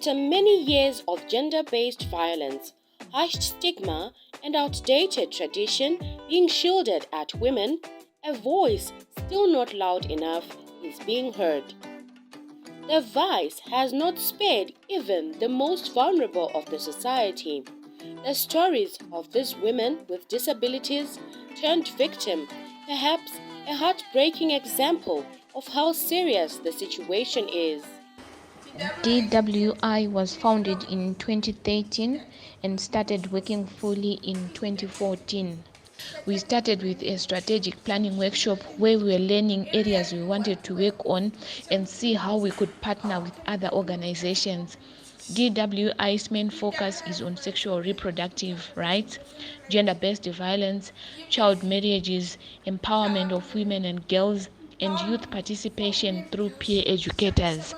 After many years of gender-based violence, harsh stigma, and outdated tradition being shielded at women, a voice still not loud enough is being heard. The vice has not spared even the most vulnerable of the society. The stories of these women with disabilities turned victim, perhaps a heartbreaking example of how serious the situation is. DWI was founded in 2013 and started working fully in 2014. We started with a strategic planning workshop where we were learning areas we wanted to work on and see how we could partner with other organizations. DWI's main focus is on sexual reproductive rights, gender-based violence, child marriages, empowerment of women and girls, and youth participation through peer educators.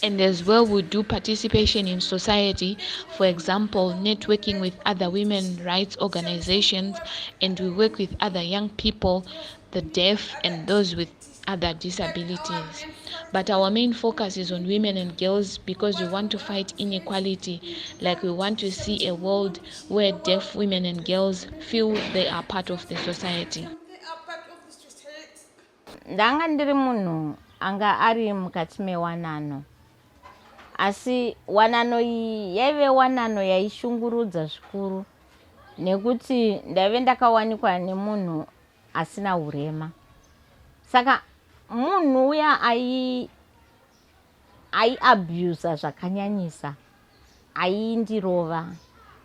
And as well, we do participation in society, for example, networking with other women rights organizations, and we work with other young people, the deaf and those with other disabilities. But our main focus is on women and girls because we want to fight inequality, like we want to see a world where deaf women and girls feel they are part of the society. Ndanga ndiri munhu anga ari mukati mewanano. Asi wanano iyi yaive wanano yaishungurudza zvikuru nekuti ndaive ndakawanikwa nemunhu asina urema. Saka munhu uya aiabuse zvakanyanyisa, aindirova.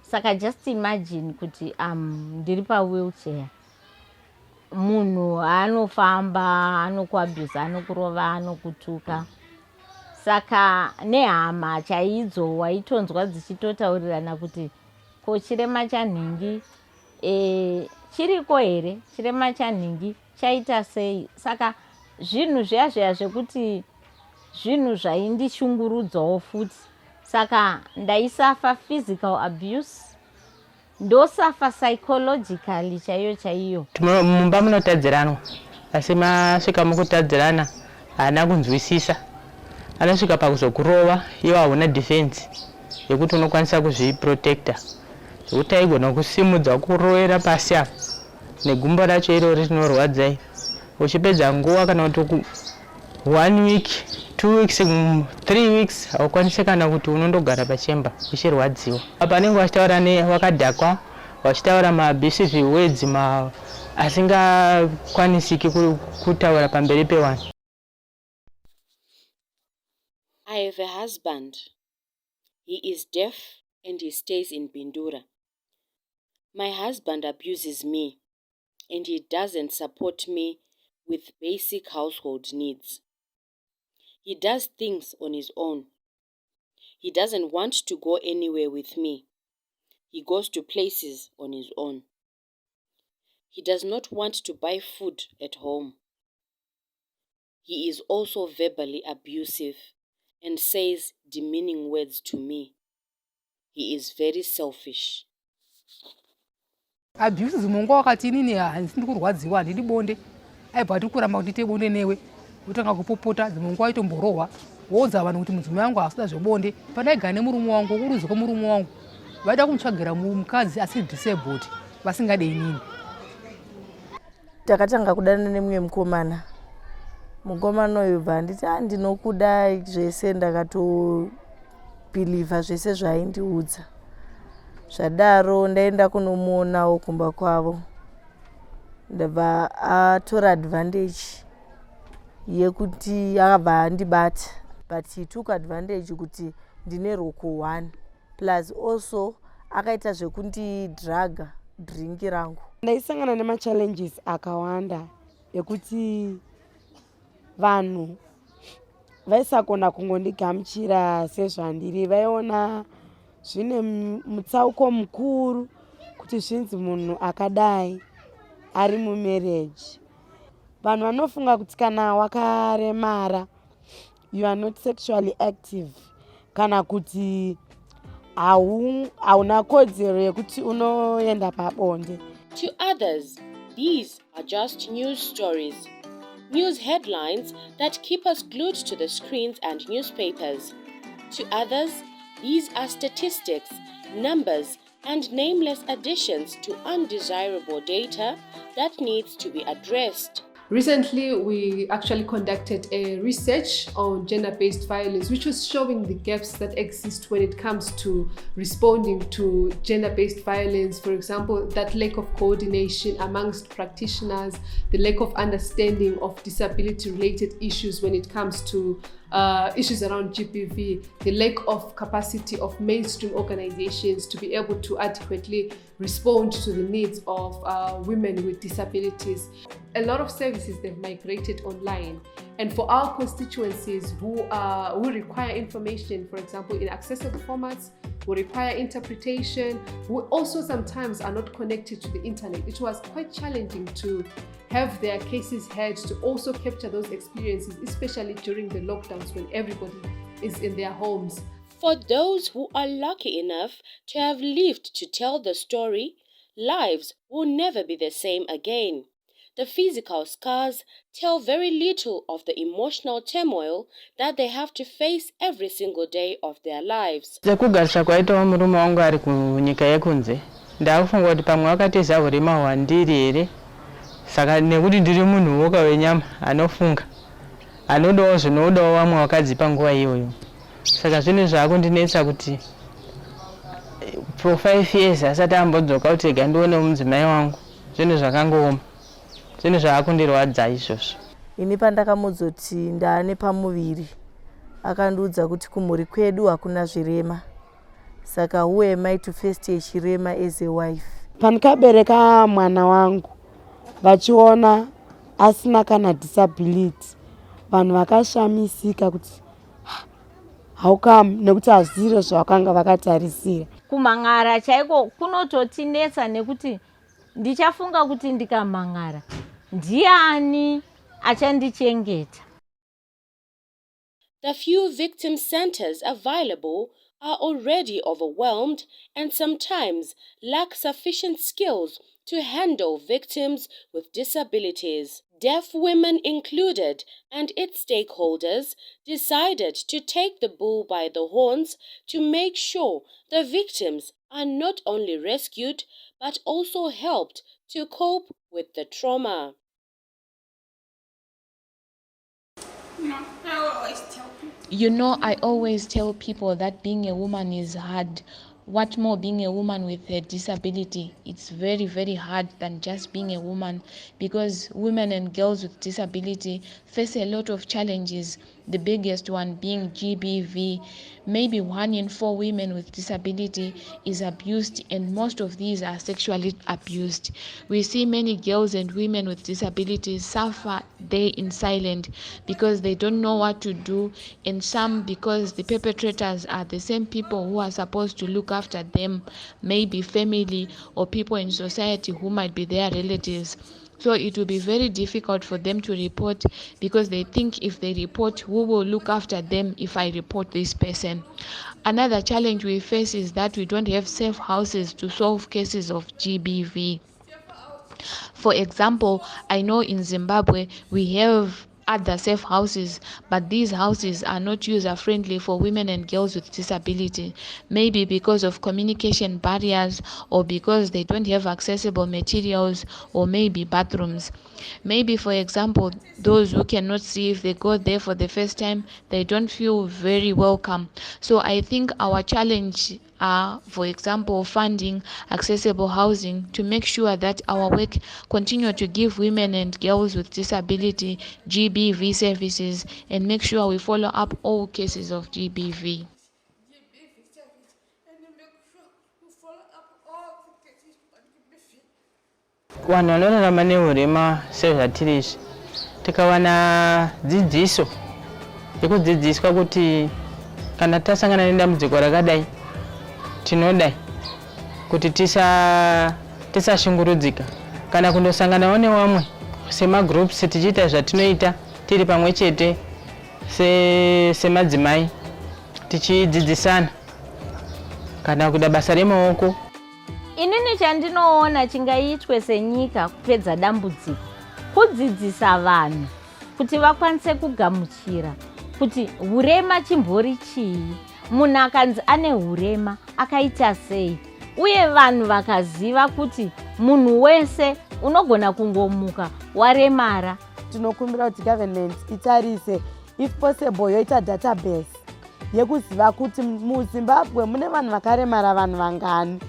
Saka just imagine kuti ndiri pawheelchair. Munhu anofamba, anokuabuse, anokurova, anokutuka. Saka nehama chaidzo waitonzwa dzichitotaurirana kuti ko chirema chanhingi chiriko here, chirema chanhingi chaita sei. Saka zvinhu zviya zvekuti zvinhu zvaindishungurudzawo futi. Saka ndaisafa physical abuse, ndosafa psychologically chaiyo. Mumba munotadziranwa, asi masvika mukutadzirana haana kunzwisisa. Anosvika pakuzokurova, iwo hauna defense yekuti unokwanisa kuzviprotecta. Zvekuti aigona kusimudza kurovera pasi apa negumbo racho irori rinorwadza. Uchipedza nguva kana kuti 1 week, 2 weeks, 3 weeks haukwanisi kana kuti unondogara pachemba uchirwadziwa. Panenge wachitaura wakadhakwa, wachitaura ma-abusive words asingakwanisiki kutaura pamberi pevanhu. I have a husband. He is deaf and he stays in Bindura. My husband abuses me and he doesn't support me with basic household needs. He does things on his own. He doesn't want to go anywhere with me. He goes to places on his own. He does not want to buy food at home. He is also verbally abusive and says demeaning words to me. He is very selfish. Abuse zimungu wakati nini handisindi kurwadziwa handidi bonde. Aibva tikuramba kuti bonde newe. Utanga kupopota zimungu waitomborohwa. Woudza vanhu kuti mudzimai wangu asida zvebonde. Pandaigara nemurume wangu, kuruzi kwomurume wangu. Vaida kumutsvagira mukadzi asi disabled vasingadei nini. Takatanga kudana nemumwe mukomana. Mukomana uyu bva nditi ndinokuda zvese, ndakatobhilivha zvese zvaaindiudza. Zvadaro ndaenda kunomuonawo kumba kwavo. Ndabva atora advantage yekuti akabva andibata, but he took advantage kuti ndine roko 1 plus also akaita zvekundidhaga dringi rangu. Ndaisangana nema-challenges akawanda ekuti vanhu vaisakona kungondigamuchira sezvandiri. Vaiona zvine mutsauko mukuru kuti zvinzi munhu akadai ari mumarriage. Vanhu vanofunga kuti kana wakaremara you are not sexually active, kana kuti hauna kodzero yekuti unoenda pabonde. To others, these are just news stories news headlines that keep us glued to the screens and newspapers. To others, these are statistics, numbers, and nameless additions to undesirable data that needs to be addressed. Recently, we actually conducted a research on gender-based violence, which was showing the gaps that exist when it comes to responding to gender-based violence. For example, that lack of coordination amongst practitioners, the lack of understanding of disability-related issues when it comes to issues around GBV, the lack of capacity of mainstream organizations to be able to adequately respond to the needs of women with disabilities. A lot of services, they've migrated online. And for our constituencies who require information, for example, in accessible formats, who require interpretation, who also sometimes are not connected to the internet, it was quite challenging to have their cases heard, to also capture those experiences, especially during the lockdowns when everybody is in their homes. For those who are lucky enough to have lived to tell the story, lives will never be the same again. The physical scars tell very little of the emotional turmoil that they have to face every single day of their lives. Sekugarisha kwaita murume wangu ari kunyika yekunze ndakufunga kuti pamwe wakatiza urema hwandiri here saka nekuti ndiri munhu woka wenyama anofunga anodawo zvinodawo vamwe vakadzi panguva iyoyo saka zvinhu zvakundinetsa kuti for 5 years asati ambodzoka kuti ega ndione mudzimai wangu zvinhu zvakangooma zvinhu zvaakundirwadza izvozvo. Ini pandakamudzoti ndaane pamuviri akandiudza kuti kumhuri kwedu hakuna zvirema, saka who am I to face yechirema as a wife. Pandikabereka mwana wangu vachiona asina kana disability, vanhu vakashamisika kuti haukam nekuti hazviro zvavakanga vakatarisira. Kumangara chaiko kunototinetsa nekuti ndichafunga kuti ndikamangara ndiani achandichengeta. The few victim centers available are already overwhelmed and sometimes lack sufficient skills to handle victims with disabilities. Deaf women included and its stakeholders decided to take the bull by the horns to make sure the victims are not only rescued but also helped to cope with the trauma. I always tell people that being a woman is hard. What more being a woman with a disability? It's very, very hard than just being a woman, because women and girls with disability face a lot of challenges, the biggest one being GBV. Maybe 1 in 4 women with disability is abused, and most of these are sexually abused. We see many girls and women with disabilities suffer there in silence because they don't know what to do, and some because the perpetrators are the same people who are supposed to look after them, maybe family or people in society who might be their relatives. So it will be very difficult for them to report because they think if they report, who will look after them if I report this person? Another challenge we face is that we don't have safe houses to solve cases of GBV. For example, I know in Zimbabwe we have other safe houses, but these houses are not user-friendly for women and girls with disability, maybe because of communication barriers or because they don't have accessible materials or maybe bathrooms. Maybe, for example, those who cannot see, if they go there for the first time, they don't feel very welcome. So I think our challenge are, for example, funding accessible housing to make sure that our work continue to give women and girls with disability GBV services and make sure we follow up all cases of GBV. Vanhu vanorarama neurema sezvatiri izvi tikawana dzidziso yekudzidziswa kuti kana tasangana nedambudziko rakadai tinodai kuti tisashungurudzika kana kundosanganawo nevamwe semagroups tichiita zvatinoita tiri pamwe chete semadzimai tichidzidzisana kana kuda basa remaoko. Inini chandinoona chingaitwe senyika kupedza dambudziko kudzidzisa vanhu kuti vakwanise kugamuchira kuti urema chimbori chii, munhu akanzi ane urema akaita sei, uye vanhu vakaziva kuti munhu wese unogona kungomuka waremara. Tinokumbira kuti government itarise if possible yoita database yekuziva kuti muZimbabwe mune vanhu vakaremara vanhu vangani,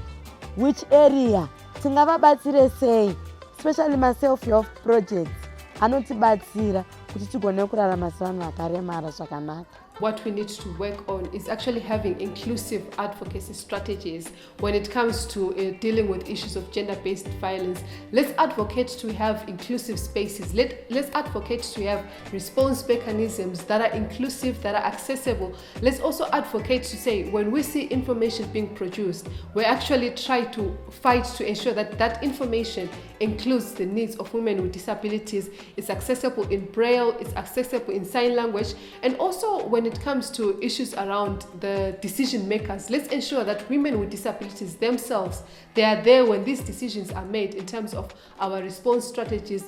which area tingavabatsire sei, especially ma-self health projects anotibatsira kuti tigone kurarama sevanhu vakaremara zvakanaka. What we need to work on is actually having inclusive advocacy strategies when it comes to dealing with issues of gender-based violence. Let's advocate to have inclusive spaces. Let's advocate to have response mechanisms that are inclusive, that are accessible. Let's also advocate to say when we see information being produced, we actually try to fight to ensure that that information includes the needs of women with disabilities. It's accessible in Braille, it's accessible in sign language, and also when it comes to issues around the decision makers, let's ensure that women with disabilities themselves, they are there when these decisions are made in terms of our response strategies.